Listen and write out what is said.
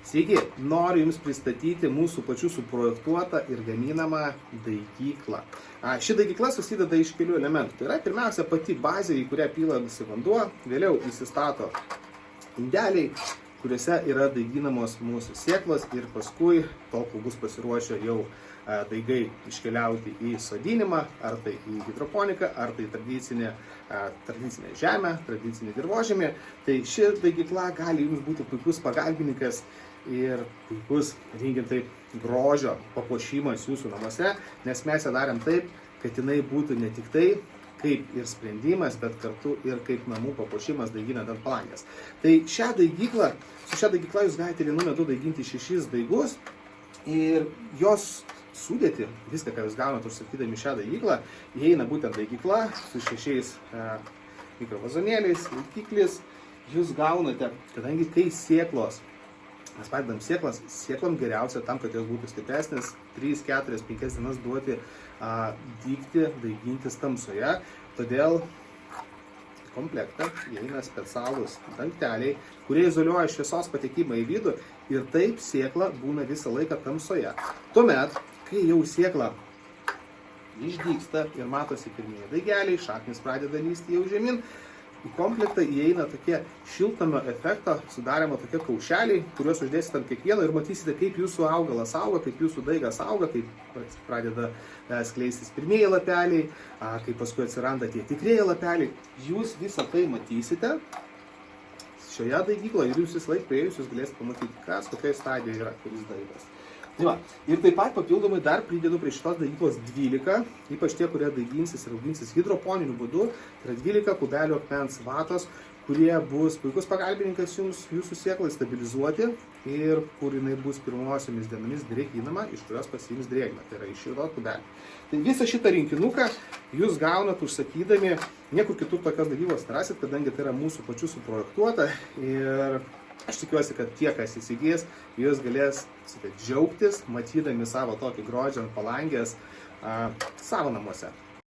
Sveiki, noriu Jums pristatyti mūsų pačių suprojektuotą ir gaminamą daigyklą. Ši daigykla susideda iš kelių elementų. Tai yra pirmiausia pati bazė, į kurią pilasi vanduo, vėliau įsistato indeliai, kuriuose yra daiginamos mūsų sėklos ir paskui, tol kol bus pasiruošę jau daigai iškeliauti į sodinimą, ar tai į hidroponiką, ar tai tradicinę žemę, tradicinį dirvožemį. Tai ši daigykla gali Jums būti puikus pagalbininkas ir puikus, rinkim taip, grožio papuošimas Jūsų namuose, nes mes ją darėm taip, kad jinai būtų ne tik tai kaip ir sprendimas, bet kartu ir kaip namų papuošimas daiginant ant palangės. Tai su šia daigykla Jūs galite vienu metu daiginti 6 daigus ir jos sudėti, viską, ką Jūs gaunate užsakydami šią daigyklą, įeina būtent daigykla su 6 mikrovazonėliais, laikiklis. Jūs gaunate, kadangi kai sėklos, mes padedam sėklom geriausia tam, kad jos būtų stipresnės, 3, 4, 5 dienas duoti dygti, daigintis tamsoje. Todėl komplektą įeina specialūs dangteliai, kurie izoliuoja šviesos patekimą į vidų ir taip sėkla būna visą laiką tamsoje. Tuomet, kai jau sėkla išdygsta ir matosi pirmieji daigeliai, šaknis pradeda lįsti jau žemyn, į komplektą įeina tokie šiltnamio efekto sudarimo tokie kaušeliai, kuriuos uždėsite ant kiekvieno ir matysite, kaip Jūsų augalas auga, kaip Jūsų daigas auga, kaip pradeda skleistis pirmieji lapeliai, kaip paskui atsiranda tie tikrieji lapeliai. Jūs visą tai matysite šioje daigykloje ir Jūs visą laiką priėjus, Jūs galėsite pamatyti, kas, kokia stadija yra kuris daigas. Ir taip pat papildomai dar pridedu prie šitos daigyklos 12, ypač tie, kurie daiginsis ir auginsis hidroponiniu būdu, tai yra 12 kubelių akmens vatos, kurie bus puikus pagalbininkas Jums Jūsų sėklai stabilizuoti ir kur jinai bus pirmosiomis dienomis drėkinama, iš kurios pasiims drėgmę, tai yra iš šito kubelio. Tai visą šitą rinkinuką Jūs gaunat užsakydami, niekur kitur tokios daigyklos nerasit, kadangi tai yra mūsų pačių suprojektuota ir aš tikiuosi, kad tie, kas įsigys, Jūs galės džiaugtis, matydami savo tokį grožį ant palangės savo namuose.